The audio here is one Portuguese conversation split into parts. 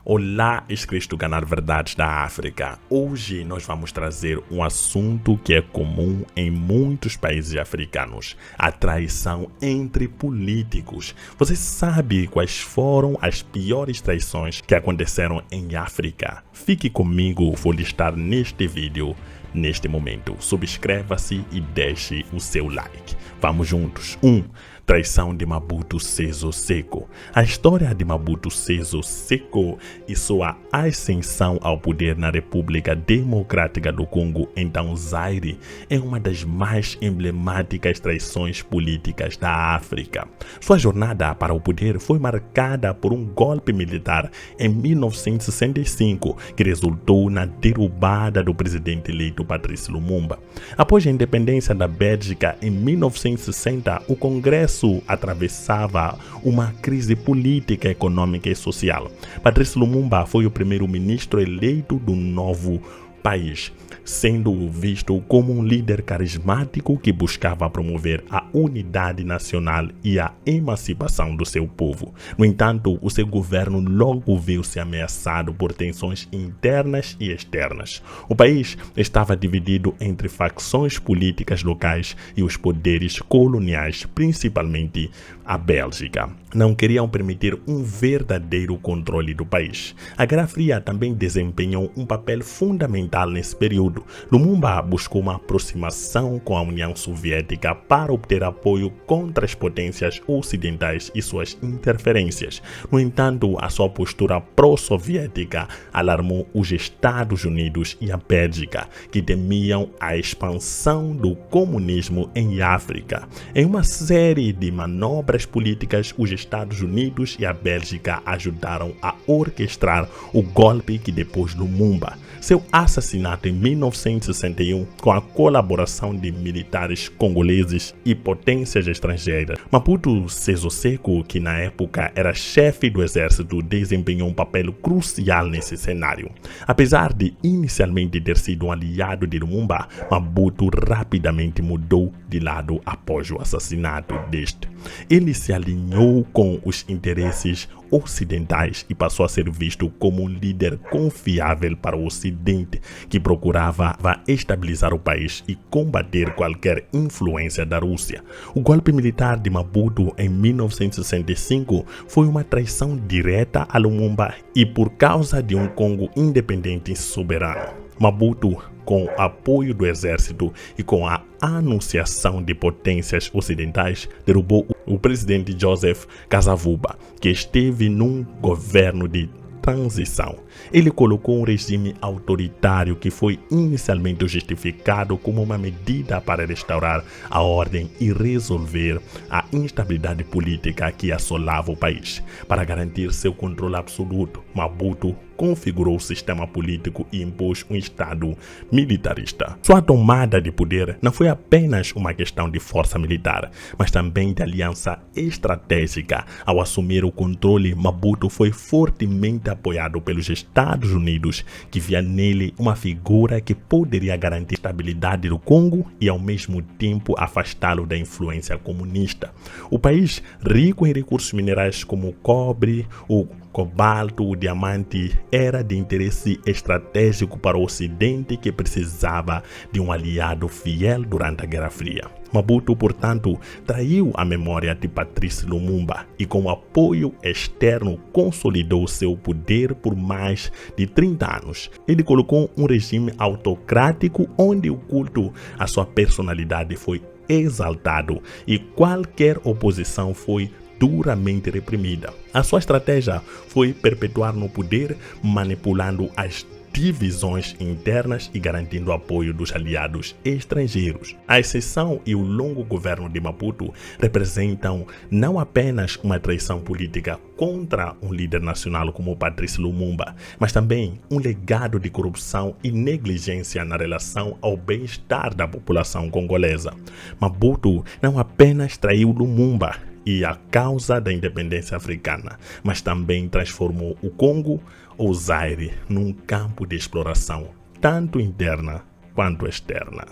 Olá, inscritos do canal Verdades da África. Hoje nós vamos trazer um assunto que é comum em muitos países africanos: a traição entre políticos. Você sabe quais foram as piores traições que aconteceram em África? Fique comigo, vou listar neste vídeo. Neste momento, subscreva-se e deixe o seu like. Vamos juntos. 1. Traição de Mobutu Sese Seko. A história de Mobutu Sese Seko e sua ascensão ao poder na República Democrática do Congo, então Zaire, é uma das mais emblemáticas traições políticas da África. Sua jornada para o poder foi marcada por um golpe militar em 1965, que resultou na derrubada do presidente eleito Patrice Lumumba. Após a independência da Bélgica em 1960, o Congresso atravessava uma crise política, econômica e social. Patrice Lumumba foi o primeiro-ministro eleito do novo país, sendo visto como um líder carismático que buscava promover a unidade nacional e a emancipação do seu povo. No entanto, o seu governo logo viu-se ameaçado por tensões internas e externas. O país estava dividido entre facções políticas locais e os poderes coloniais, principalmente a Bélgica. Não queriam permitir um verdadeiro controle do país. A Guerra Fria também desempenhou um papel fundamental nesse período. Lumumba buscou uma aproximação com a União Soviética para obter apoio contra as potências ocidentais e suas interferências. No entanto, a sua postura pró-soviética alarmou os Estados Unidos e a Bélgica, que temiam a expansão do comunismo em África. Em uma série de manobras políticas, os Estados Unidos e a Bélgica ajudaram a orquestrar o golpe que depôs Lumumba. Seu assassinato em 1961, com a colaboração de militares congoleses e potências estrangeiras. Mobutu Sese Seko, que na época era chefe do exército, desempenhou um papel crucial nesse cenário. Apesar de inicialmente ter sido um aliado de Lumumba, Mobutu rapidamente mudou de lado após o assassinato deste. Ele se alinhou com os interesses ocidentais e passou a ser visto como um líder confiável para o Ocidente, que procurava estabilizar o país e combater qualquer influência da Rússia. O golpe militar de Mobutu em 1965 foi uma traição direta a Lumumba e por causa de um Congo independente e soberano. Mobutu, com apoio do exército e com a anunciação de potências ocidentais, derrubou o presidente Joseph Kasavuba, que esteve num governo de transição. Ele colocou um regime autoritário que foi inicialmente justificado como uma medida para restaurar a ordem e resolver a instabilidade política que assolava o país. Para garantir seu controle absoluto, Mobutu configurou o sistema político e impôs um Estado militarista. Sua tomada de poder não foi apenas uma questão de força militar, mas também de aliança estratégica. Ao assumir o controle, Mobutu foi fortemente apoiado pelos Estados Unidos, que via nele uma figura que poderia garantir a estabilidade do Congo e ao mesmo tempo afastá-lo da influência comunista. O país, rico em recursos minerais como o cobre, o cobalto, o diamante, era de interesse estratégico para o Ocidente, que precisava de um aliado fiel durante a Guerra Fria. Mobutu, portanto, traiu a memória de Patrice Lumumba e, com apoio externo, consolidou seu poder por mais de 30 anos. Ele colocou um regime autocrático onde o culto à sua personalidade foi exaltado e qualquer oposição foi duramente reprimida. A sua estratégia foi perpetuar no poder, manipulando as divisões internas e garantindo o apoio dos aliados estrangeiros. A exceção e o longo governo de Mobutu representam não apenas uma traição política contra um líder nacional como Patrice Lumumba, mas também um legado de corrupção e negligência na relação ao bem-estar da população congolesa. Mobutu não apenas traiu Lumumba e a causa da independência africana, mas também transformou o Congo, ou Zaire, num campo de exploração, tanto interna quanto externa.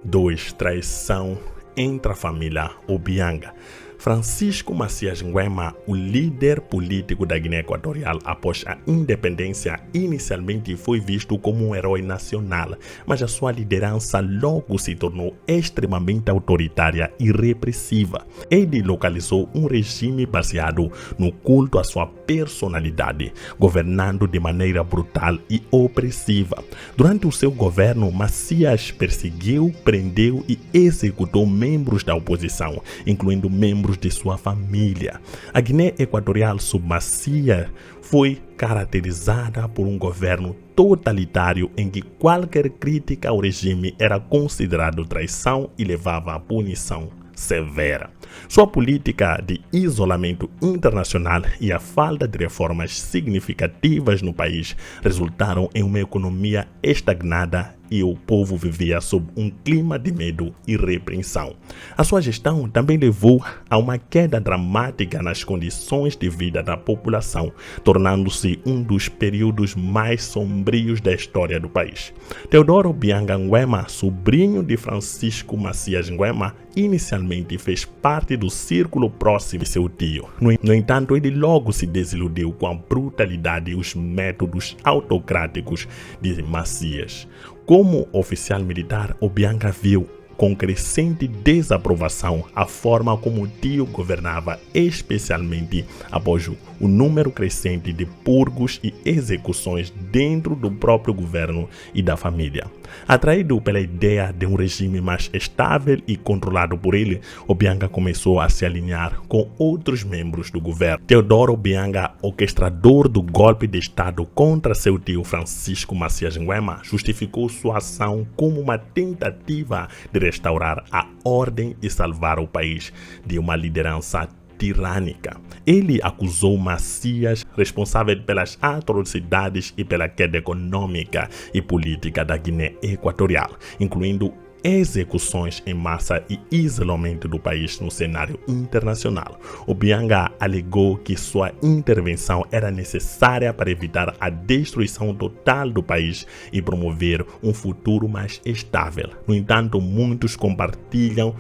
2. Traição entre a família Obianga. Francisco Macias Nguema, o líder político da Guiné Equatorial após a independência, inicialmente foi visto como um herói nacional, mas a sua liderança logo se tornou extremamente autoritária e repressiva. Ele localizou um regime baseado no culto à sua personalidade, governando de maneira brutal e opressiva. Durante o seu governo, Macias perseguiu, prendeu e executou membros da oposição, incluindo membros de sua família. A Guiné Equatorial sob Macias foi caracterizada por um governo totalitário em que qualquer crítica ao regime era considerado traição e levava à punição severa. Sua política de isolamento internacional e a falta de reformas significativas no país resultaram em uma economia estagnada e o povo vivia sob um clima de medo e repreensão. A sua gestão também levou a uma queda dramática nas condições de vida da população, tornando-se um dos períodos mais sombrios da história do país. Teodoro Obiang Nguema, sobrinho de Francisco Macias Nguema, inicialmente fez parte do círculo próximo de seu tio. No entanto, ele logo se desiludiu com a brutalidade e os métodos autocráticos de Macias. Como oficial militar, Obiang viu com crescente desaprovação a forma como o tio governava, especialmente após o número crescente de purgos e execuções dentro do próprio governo e da família. Atraído pela ideia de um regime mais estável e controlado por ele, Obiang começou a se alinhar com outros membros do governo. Teodoro Obiang, orquestrador do golpe de Estado contra seu tio Francisco Macias Nguema, justificou sua ação como uma tentativa de restaurar a ordem e salvar o país de uma liderança tirânica. Ele acusou Macias, responsável pelas atrocidades e pela queda econômica e política da Guiné Equatorial, incluindo execuções em massa e isolamento do país no cenário internacional. Obiang alegou que sua intervenção era necessária para evitar a destruição total do país e promover um futuro mais estável. No entanto, muitos compartilham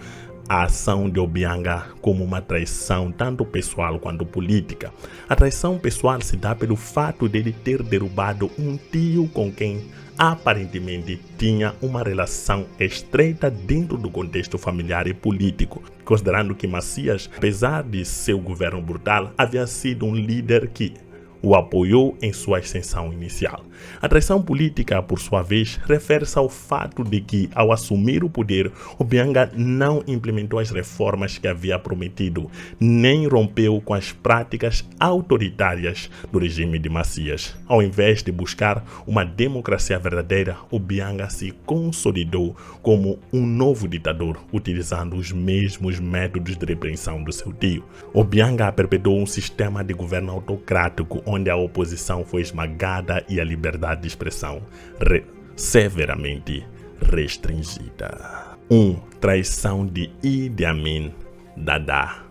a ação de Obiang como uma traição tanto pessoal quanto política. A traição pessoal se dá pelo fato dele ter derrubado um tio com quem aparentemente tinha uma relação estreita dentro do contexto familiar e político, considerando que Macias, apesar de seu governo brutal, havia sido um líder que o apoiou em sua ascensão inicial. A traição política, por sua vez, refere-se ao fato de que, ao assumir o poder, Obiang não implementou as reformas que havia prometido, nem rompeu com as práticas autoritárias do regime de Macias. Ao invés de buscar uma democracia verdadeira, Obiang se consolidou como um novo ditador, utilizando os mesmos métodos de repressão do seu tio. Obiang perpetuou um sistema de governo autocrático, onde a oposição foi esmagada e a liberdade de expressão severamente restringida. 1. Traição de Idi Amin Dada.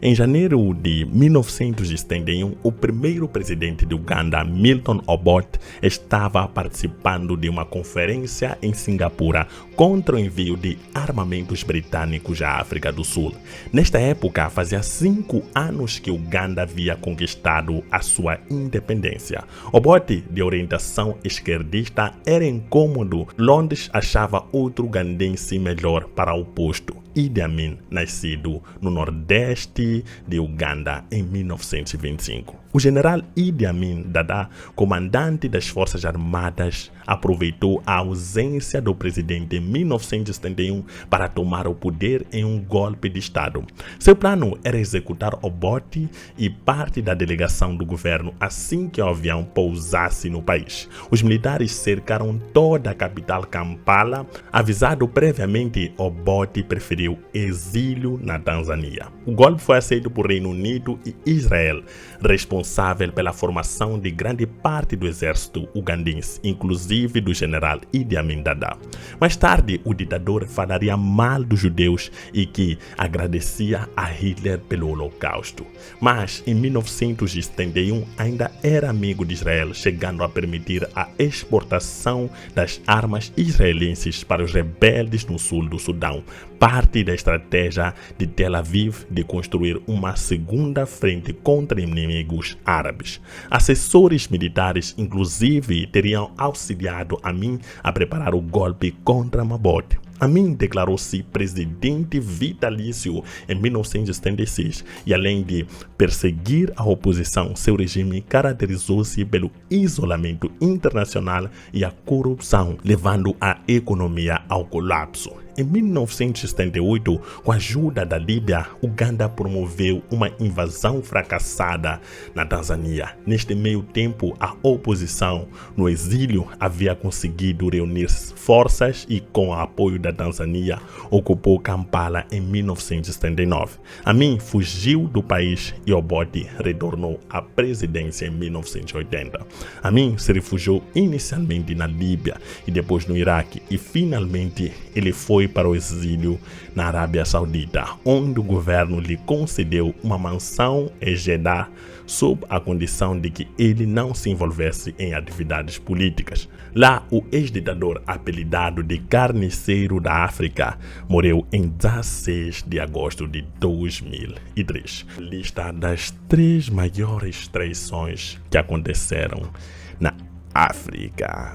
Em janeiro de 1971, o primeiro presidente de Uganda, Milton Obote, estava participando de uma conferência em Singapura contra o envio de armamentos britânicos à África do Sul. Nesta época, fazia 5 anos que Uganda havia conquistado a sua independência. Obote, de orientação esquerdista, era incômodo. Londres achava outro ugandense melhor para o posto. Idi Amin, nascido no nordeste de Uganda em 1925. O general Idi Amin Dada, comandante das Forças Armadas, aproveitou a ausência do presidente em 1971 para tomar o poder em um golpe de Estado. Seu plano era executar Obote e parte da delegação do governo assim que o avião pousasse no país. Os militares cercaram toda a capital Kampala. Avisado previamente, Obote preferiu exílio na Tanzânia. O golpe foi aceito por Reino Unido e Israel, responsável responsável pela formação de grande parte do exército ugandense, inclusive do general Idi Amin Dada. Mais tarde, o ditador falaria mal dos judeus e que agradecia a Hitler pelo Holocausto. Mas, em 1971, ainda era amigo de Israel, chegando a permitir a exportação das armas israelenses para os rebeldes no sul do Sudão, parte da estratégia de Tel Aviv de construir uma segunda frente contra inimigos árabes. Assessores militares, inclusive, teriam auxiliado Amin a preparar o golpe contra Mabot. Amin declarou-se presidente vitalício em 1976 e, além de perseguir a oposição, seu regime caracterizou-se pelo isolamento internacional e a corrupção, levando a economia ao colapso. Em 1978, com a ajuda da Líbia, Uganda promoveu uma invasão fracassada na Tanzânia. Neste meio tempo, a oposição no exílio havia conseguido reunir forças e, com o apoio da Tanzânia, ocupou Kampala em 1979. Amin fugiu do país e Obote retornou à presidência em 1980. Amin se refugiou inicialmente na Líbia e depois no Iraque e finalmente ele foi para o exílio na Arábia Saudita, onde o governo lhe concedeu uma mansão em Jeddah sob a condição de que ele não se envolvesse em atividades políticas. Lá, o ex-ditador, apelidado de Carniceiro da África, morreu em 16 de agosto de 2003. Lista das 3 maiores traições que aconteceram na África.